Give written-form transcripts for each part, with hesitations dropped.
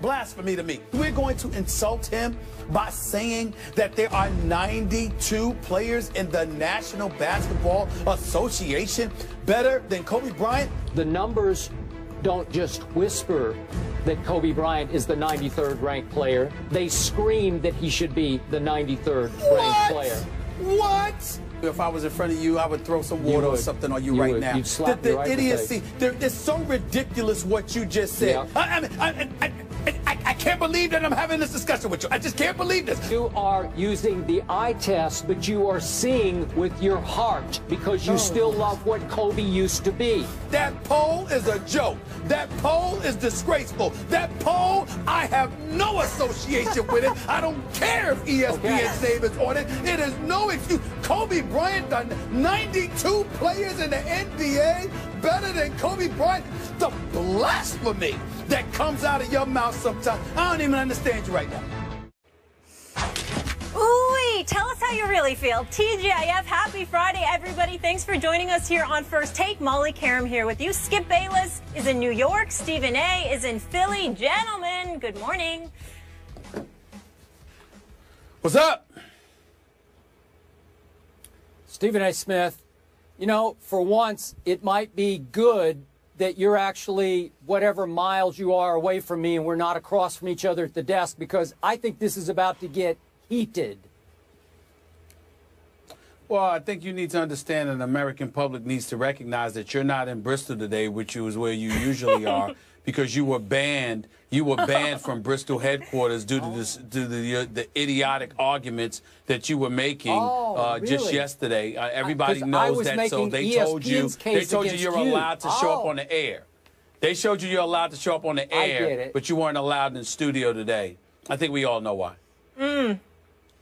blasphemy to me. We're going to insult him by saying that there are 92 players in the National Basketball Association better than Kobe Bryant? The numbers don't just whisper that Kobe Bryant is the 93rd ranked player. They scream that he should be the 93rd ranked player. What? If I was in front of you, I would throw some water or something on you right now. You'd slap me right in the face. It's so ridiculous what you just said. Yeah. I can't believe that I'm having this discussion with you. I just can't believe this. You are using the eye test, but you are seeing with your heart because you still love what Kobe used to be. That poll is a joke. That poll is disgraceful. That poll, I have no association with it. I don't care if ESPN's name is on it. It is no excuse. Kobe Bryant done 92 players in the NBA better than Kobe Bryant. The blasphemy that comes out of your mouth sometimes. I don't even understand you right now. Ooh, tell us how you really feel. TGIF, happy Friday, everybody. Thanks for joining us here on First Take. Molly Karam here with you. Skip Bayless is in New York. Stephen A. is in Philly. Gentlemen, good morning. What's up? Stephen A. Smith, you know, for once, it might be good that you're actually whatever miles you are away from me and we're not across from each other at the desk, because I think this is about to get heated. Well, I think you need to understand that the American public needs to recognize that you're not in Bristol today, which is where you usually are, because you were banned. You were banned from Bristol headquarters due to the idiotic arguments that you were making just yesterday. Everybody knows that, so they told you you're allowed to show up on the air. They showed you you're allowed to show up on the air, but you weren't allowed in the studio today. I think we all know why.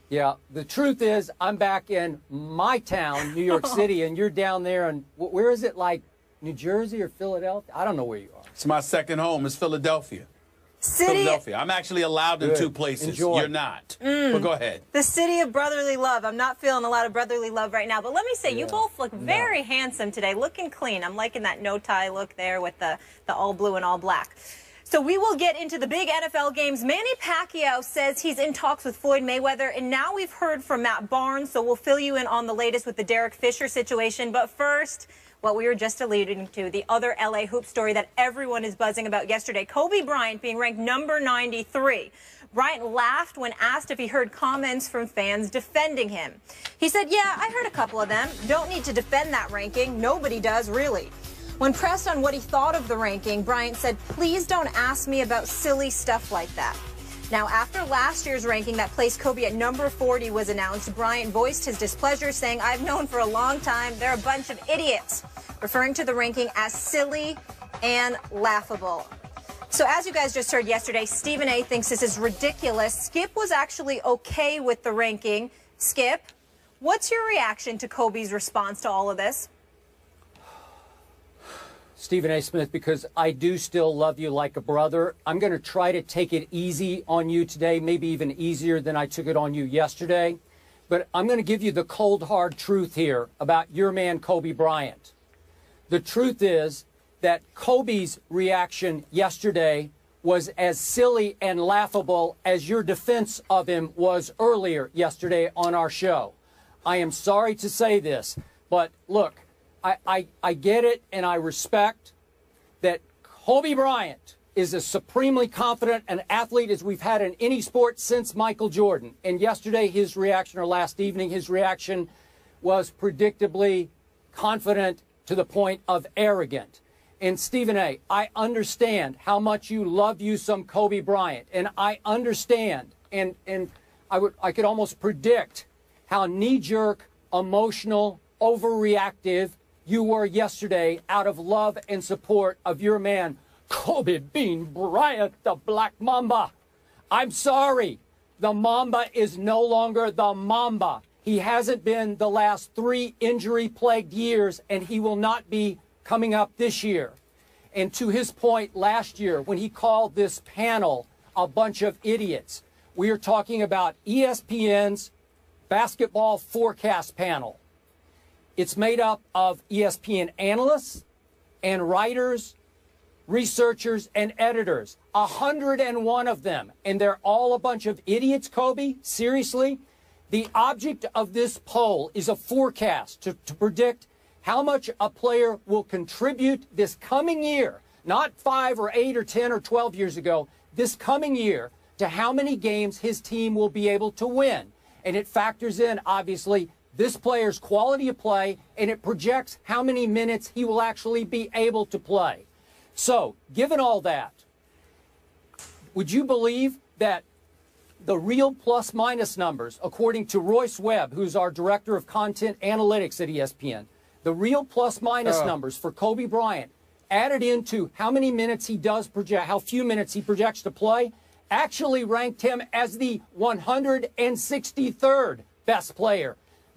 Yeah, the truth is I'm back in my town, New York City, and you're down there, and where is it, like New Jersey or Philadelphia? I don't know where you are. It's my second home. It's Philadelphia. City. Philadelphia. I'm actually allowed in two places. Enjoy. You're not. But go ahead. The city of brotherly love. I'm not feeling a lot of brotherly love right now. But let me say, you both look very handsome today, looking clean. I'm liking that no-tie look there with the all blue and all black. So we will get into the big NFL games. Manny Pacquiao says he's in talks with Floyd Mayweather. And now we've heard from Matt Barnes. So we'll fill you in on the latest with the Derek Fisher situation. But first, what we were just alluding to, the other LA hoop story that everyone is buzzing about yesterday, Kobe Bryant being ranked number 93. Bryant laughed when asked if he heard comments from fans defending him. He said, yeah, I heard a couple of them. Don't need to defend that ranking. Nobody does, really. When pressed on what he thought of the ranking, Bryant said, please don't ask me about silly stuff like that. Now, after last year's ranking that placed Kobe at number 40 was announced, Bryant voiced his displeasure, saying, I've known for a long time they're a bunch of idiots, referring to the ranking as silly and laughable. So as you guys just heard yesterday, Stephen A. thinks this is ridiculous. Skip was actually okay with the ranking. Skip, what's your reaction to Kobe's response to all of this? Stephen A. Smith, because I do still love you like a brother. I'm going to try to take it easy on you today, maybe even easier than I took it on you yesterday. But I'm going to give you the cold, hard truth here about your man, Kobe Bryant. The truth is that Kobe's reaction yesterday was as silly and laughable as your defense of him was earlier yesterday on our show. I am sorry to say this, but look, I get it, and I respect that Kobe Bryant is as supremely confident an athlete as we've had in any sport since Michael Jordan. And yesterday, his reaction, or last evening, his reaction was predictably confident to the point of arrogant. And Stephen A., I understand how much you love you some Kobe Bryant, and I understand, and I could almost predict how knee-jerk, emotional, overreactive you were yesterday out of love and support of your man, Kobe Bean Bryant, the Black Mamba. I'm sorry. The Mamba is no longer the Mamba. He hasn't been the last 3 injury-plagued years, and he will not be coming up this year. And to his point last year, when he called this panel a bunch of idiots, we are talking about ESPN's basketball forecast panel. It's made up of ESPN analysts and writers, researchers, and editors. 101 of them. And they're all a bunch of idiots, Kobe? Seriously? The object of this poll is a forecast to predict how much a player will contribute this coming year, not 5 or 8 or 10 or 12 years ago, this coming year, to how many games his team will be able to win. And it factors in, obviously, this player's quality of play, and it projects how many minutes he will actually be able to play. So, given all that, would you believe that the real plus-minus numbers, according to Royce Webb, who's our Director of Content Analytics at ESPN, the real plus-minus numbers for Kobe Bryant, added into how many minutes he does project, how few minutes he projects to play, actually ranked him as the 163rd best player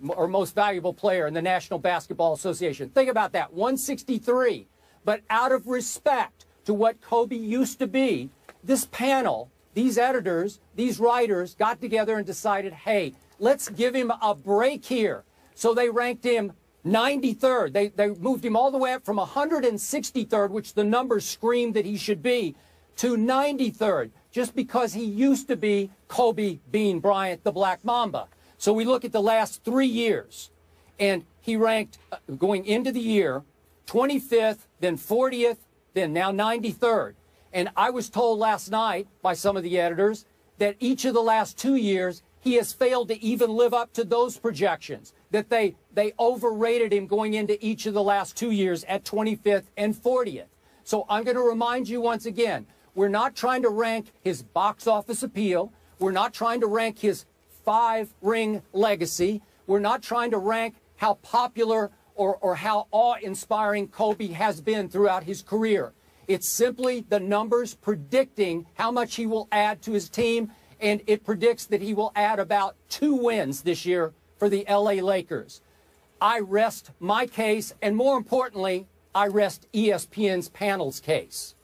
or most valuable player in the National Basketball Association. Think about that, 163. But out of respect to what Kobe used to be, this panel, these editors, these writers got together and decided, hey, let's give him a break here. So they ranked him 93rd. They moved him all the way up from 163rd, which the numbers screamed that he should be, to 93rd, just because he used to be Kobe Bean Bryant, the Black Mamba. So we look at the last 3 years, and he ranked, going into the year, 25th, then 40th, then now 93rd. And I was told last night by some of the editors that each of the last 2 years, he has failed to even live up to those projections, that they overrated him going into each of the last 2 years at 25th and 40th. So I'm going to remind you once again, we're not trying to rank his box office appeal. We're not trying to rank his 5-ring legacy. We're not trying to rank how popular or how awe-inspiring Kobe has been throughout his career. It's simply the numbers predicting how much he will add to his team, and it predicts that he will add about 2 wins this year for the LA Lakers. I rest my case, and more importantly, I rest ESPN's panel's case.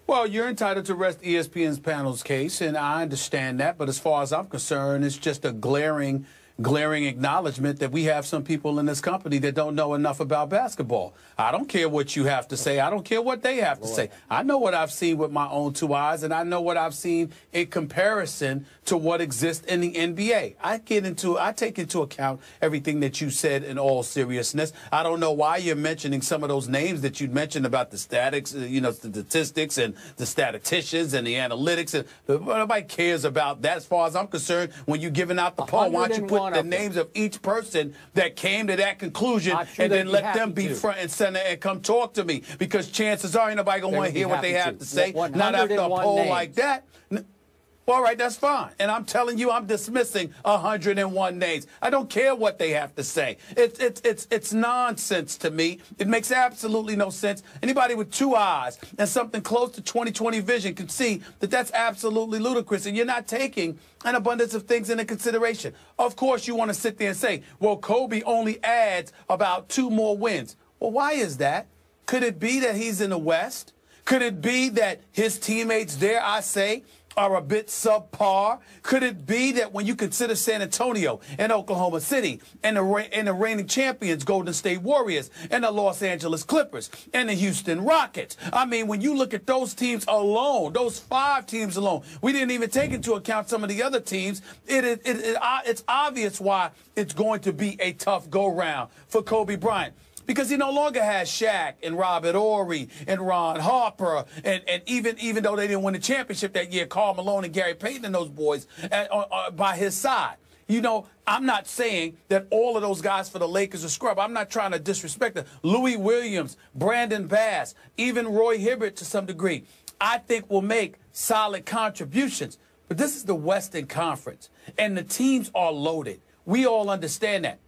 Well, you're entitled to rest ESPN's panel's case, and I understand that. But as far as I'm concerned, it's just a glaring acknowledgement that we have some people in this company that don't know enough about basketball. I don't care what you have to say. I don't care what they have to say. I know what I've seen with my own 2 eyes, and I know what I've seen in comparison to what exists in the NBA. I take into account everything that you said in all seriousness. I don't know why you're mentioning some of those names that you mentioned about the statics, the statistics and the statisticians and the analytics. And nobody cares about that as far as I'm concerned. When you're giving out the poll, why don't you put the names of each person that came to that conclusion and then let them be front and center and come talk to me, because chances are ain't nobody going to want to hear what they have to say, not after a poll like that. All right, that's fine. And I'm telling you, I'm dismissing 101 names. I don't care what they have to say. It's nonsense to me. It makes absolutely no sense. Anybody with 2 eyes and something close to 20/20 vision can see that that's absolutely ludicrous, and you're not taking an abundance of things into consideration. Of course, you want to sit there and say, well, Kobe only adds about 2 more wins. Well, why is that? Could it be that he's in the West? Could it be that his teammates, dare I say, are a bit subpar? Could it be that when you consider San Antonio and Oklahoma City and the reigning champions, Golden State Warriors, and the Los Angeles Clippers and the Houston Rockets, I mean, when you look at those teams alone, those 5 teams alone, we didn't even take into account some of the other teams, it's obvious why it's going to be a tough go-round for Kobe Bryant. Because he no longer has Shaq and Robert Horry and Ron Harper, and even though they didn't win the championship that year, Karl Malone and Gary Payton and those boys by his side. You know, I'm not saying that all of those guys for the Lakers are scrub. I'm not trying to disrespect them. Louis Williams, Brandon Bass, even Roy Hibbert to some degree, I think will make solid contributions. But this is the Western Conference, and the teams are loaded. We all understand that.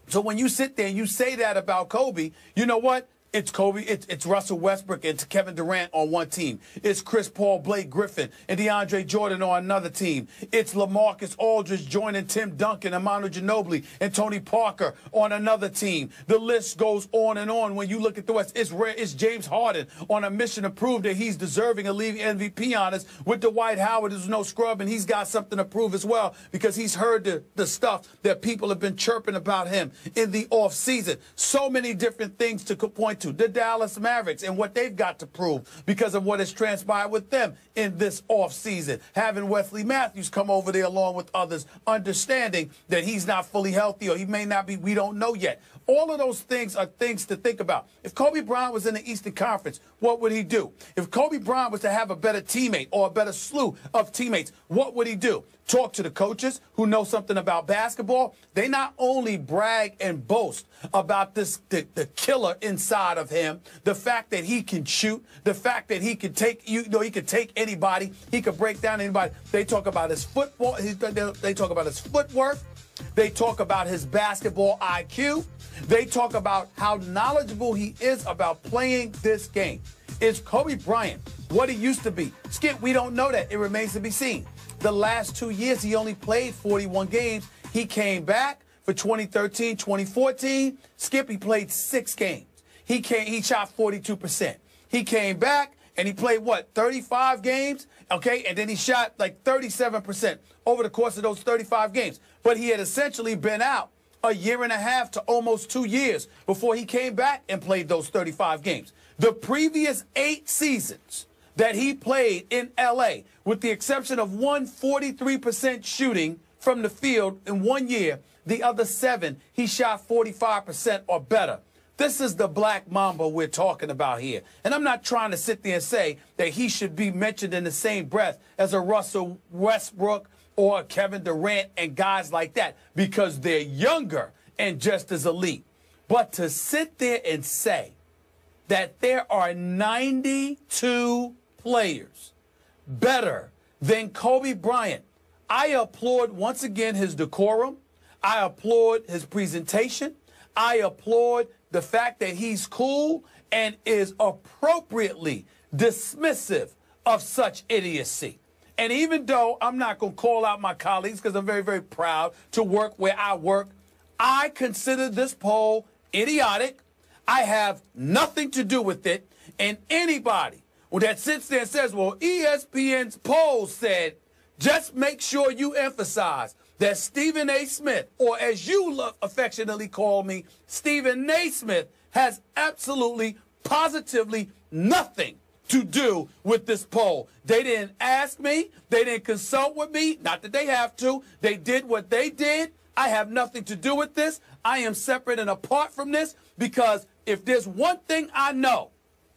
So when you sit there and you say that about Kobe, you know what? It's Kobe, it's Russell Westbrook, it's Kevin Durant on one team. It's Chris Paul, Blake Griffin, and DeAndre Jordan on another team. It's LaMarcus Aldridge joining Tim Duncan, Manu Ginobili, and Tony Parker on another team. The list goes on and on. When you look at the West, it's James Harden on a mission to prove that he's deserving of league MVP honors with Dwight Howard, who's no scrub, and he's got something to prove as well because he's heard the stuff that people have been chirping about him in the offseason. So many different things to point to, the Dallas Mavericks, and what they've got to prove because of what has transpired with them in this offseason. Having Wesley Matthews come over there along with others, understanding that he's not fully healthy or he may not be, we don't know yet. All of those things are things to think about. If Kobe Bryant was in the Eastern Conference, what would he do? If Kobe Bryant was to have a better teammate or a better slew of teammates, what would he do? Talk to the coaches who know something about basketball. They not only brag and boast about this, the killer inside of him, the fact that he can shoot, the fact that he can take, he can take anybody, he can break down anybody. They talk about his football, they talk about his footwork, they talk about his basketball IQ, they talk about how knowledgeable he is about playing this game. Is Kobe Bryant what he used to be? Skip, we don't know that. It remains to be seen. The last 2 years, he only played 41 games. He came back for 2013, 2014. Skip, he played 6 games. He shot 42%. He came back and he played, what, 35 games? Okay, and then he shot like 37% over the course of those 35 games. But he had essentially been out a year and a half to almost 2 years before he came back and played those 35 games. The previous 8 seasons that he played in L.A., with the exception of 143% shooting from the field in 1 year, the other 7, he shot 45% or better. This is the Black Mamba we're talking about here. And I'm not trying to sit there and say that he should be mentioned in the same breath as a Russell Westbrook or a Kevin Durant and guys like that, because they're younger and just as elite. But to sit there and say that there are 92 players better than Kobe Bryant, I applaud once again his decorum. I applaud his presentation. I applaud the fact that he's cool and is appropriately dismissive of such idiocy. And even though I'm not going to call out my colleagues because I'm very, very proud to work where I work, I consider this poll idiotic. I have nothing to do with it. And anybody that sits there and says, well, ESPN's poll said, just make sure you emphasize that Stephen A. Smith, or as you affectionately call me, Stephen Naismith, has absolutely, positively nothing to do with this poll. They didn't ask me. They didn't consult with me. Not that they have to. They did what they did. I have nothing to do with this. I am separate and apart from this, because if there's one thing I know,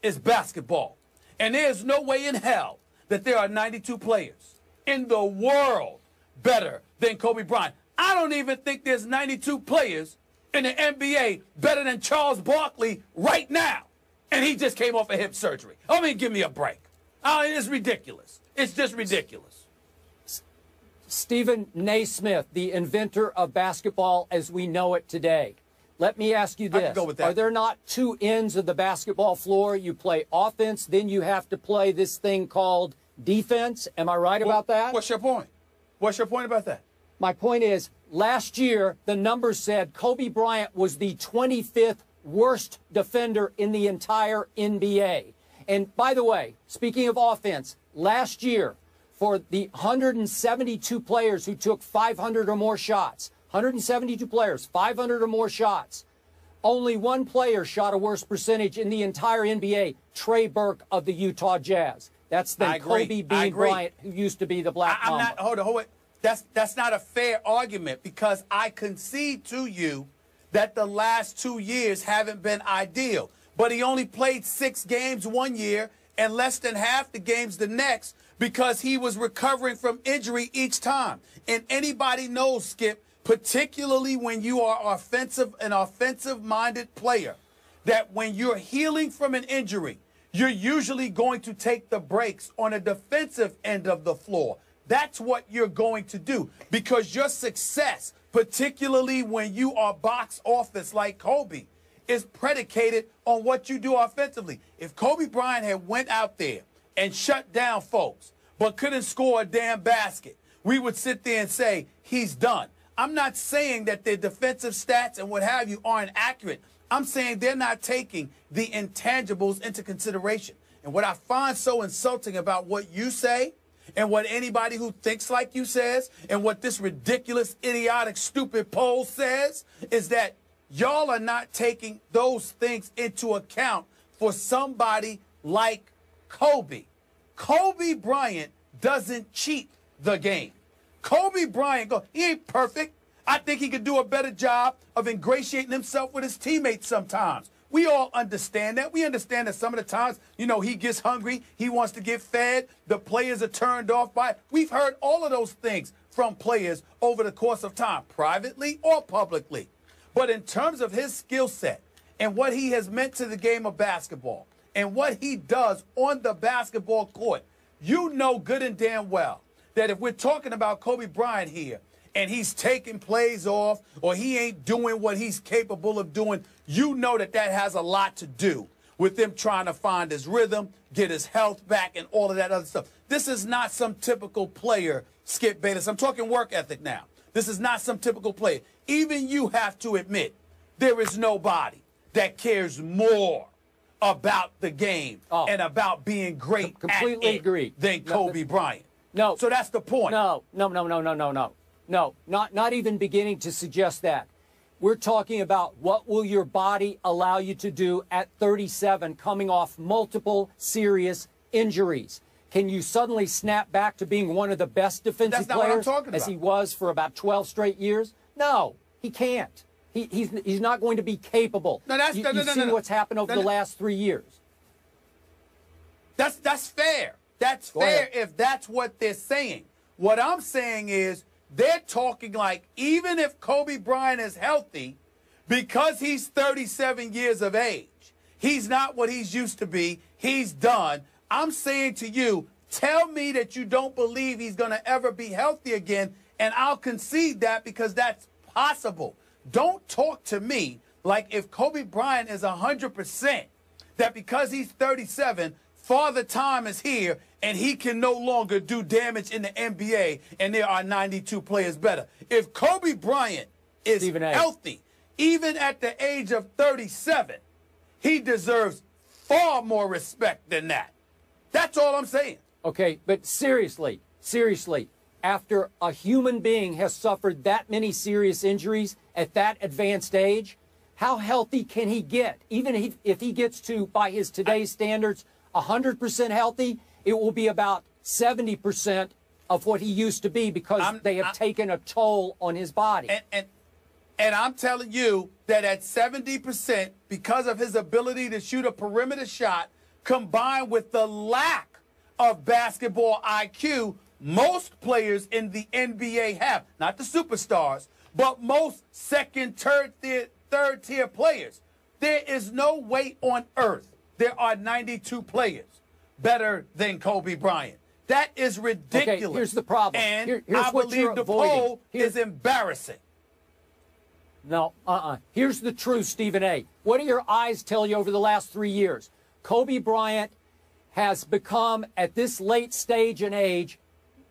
it's basketball. And there's no way in hell that there are 92 players in the world better than Kobe Bryant. I don't even think there's 92 players in the NBA better than Charles Barkley right now. And he just came off a hip surgery. I mean, give me a break. It's ridiculous. It's just ridiculous. Stephen Naismith, the inventor of basketball as we know it today. Let me ask you this. I can go with that. Are there not 2 ends of the basketball floor? You play offense, then you have to play this thing called defense. Am I right about that? What's your point? What's your point about that? My point is, last year, the numbers said Kobe Bryant was the 25th worst defender in the entire NBA. And by the way, speaking of offense, last year, for the 172 players who took 500 or more shots, 172 players, 500 or more shots, only 1 player shot a worse percentage in the entire NBA, Trey Burke of the Utah Jazz. That's the Kobe Bean Bryant, who used to be the Black Mamba. Hold on. That's not a fair argument, because I concede to you that the last 2 years haven't been ideal. But he only played 6 games 1 year and less than half the games the next, because he was recovering from injury each time. And anybody knows, Skip, particularly when you are an offensive-minded player, that when you're healing from an injury, you're usually going to take the breaks on a defensive end of the floor. That's what you're going to do, because your success, particularly when you are box office like Kobe, is predicated on what you do offensively. If Kobe Bryant had went out there and shut down folks but couldn't score a damn basket, we would sit there and say he's done. I'm not saying that their defensive stats and what have you aren't accurate. I'm saying they're not taking the intangibles into consideration. And what I find so insulting about what you say and what anybody who thinks like you says and what this ridiculous, idiotic, stupid poll says is that y'all are not taking those things into account for somebody like Kobe. Kobe Bryant doesn't cheat the game. Kobe Bryant, he ain't perfect. I think he could do a better job of ingratiating himself with his teammates sometimes. We all understand that. We understand that some of the times, he gets hungry. He wants to get fed. The players are turned off by it. We've heard all of those things from players over the course of time, privately or publicly. But in terms of his skill set and what he has meant to the game of basketball and what he does on the basketball court, you know good and damn well that if we're talking about Kobe Bryant here and he's taking plays off or he ain't doing what he's capable of doing, you know that has a lot to do with him trying to find his rhythm, get his health back, and all of that other stuff. This is not some typical player, Skip Bayless. I'm talking work ethic now. This is not some typical player. Even you have to admit there is nobody that cares more about the game and about being great completely agree. Than Kobe Bryant. No. So that's the point. No, not even beginning to suggest that. We're talking about what will your body allow you to do at 37 coming off multiple serious injuries. Can you suddenly snap back to being one of the best defensive players as he was for about 12 straight years? No, he can't. He's not going to be capable. You've seen what's happened over the last 3 years. That's fair. That's fair if that's what they're saying. What I'm saying is they're talking like even if Kobe Bryant is healthy, because he's 37 years of age, he's not what he's used to be. He's done. I'm saying to you, tell me that you don't believe he's going to ever be healthy again, and I'll concede that because that's possible. Don't talk to me like if Kobe Bryant is 100%, that because he's 37, Father Time is here and he can no longer do damage in the NBA and there are 92 players better. If Kobe Bryant is healthy, even at the age of 37, he deserves far more respect than that. That's all I'm saying. Okay, but seriously, after a human being has suffered that many serious injuries at that advanced age, how healthy can he get? Even if he gets to, by his today's standards, 100% healthy, it will be about 70% of what he used to be because they have taken a toll on his body. And I'm telling you that at 70%, because of his ability to shoot a perimeter shot, combined with the lack of basketball IQ, most players in the NBA have, not the superstars, but most second, third tier players. There is no way on earth there are 92 players better than Kobe Bryant. That is ridiculous. Okay, here's the problem. And here's I what believe the poll is embarrassing. No, Here's the truth, Stephen A. What do your eyes tell you over the last 3 years? Kobe Bryant has become, at this late stage and age,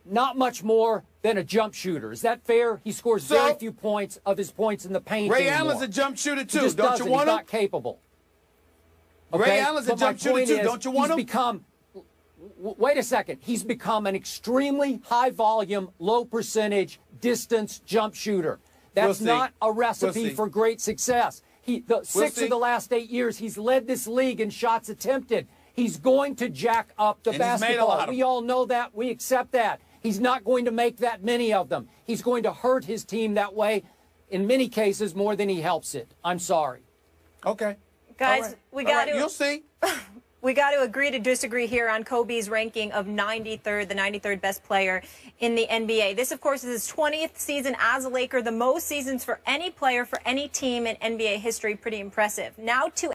not much more than a jump shooter. Is that fair? He scores very few points of his points in the paint Ray anymore. Allen's a jump shooter, too. He just don't you want He's him? not capable. Okay? Ray Allen's a jump shooter, too. Don't you want him? Wait a second. He's become an extremely high-volume, low-percentage distance jump shooter. That's not a recipe for great success. Six of the last 8 years, he's led this league in shots attempted. He's going to jack up the basketball. We all know that. We accept that. He's not going to make that many of them. He's going to hurt his team that way, in many cases, more than he helps it. I'm sorry. Okay. Guys, we got to... You'll see. We got to agree to disagree here on Kobe's ranking of 93rd, the 93rd best player in the NBA. This, of course, is his 20th season as a Laker, the most seasons for any player for any team in NBA history. Pretty impressive. Now to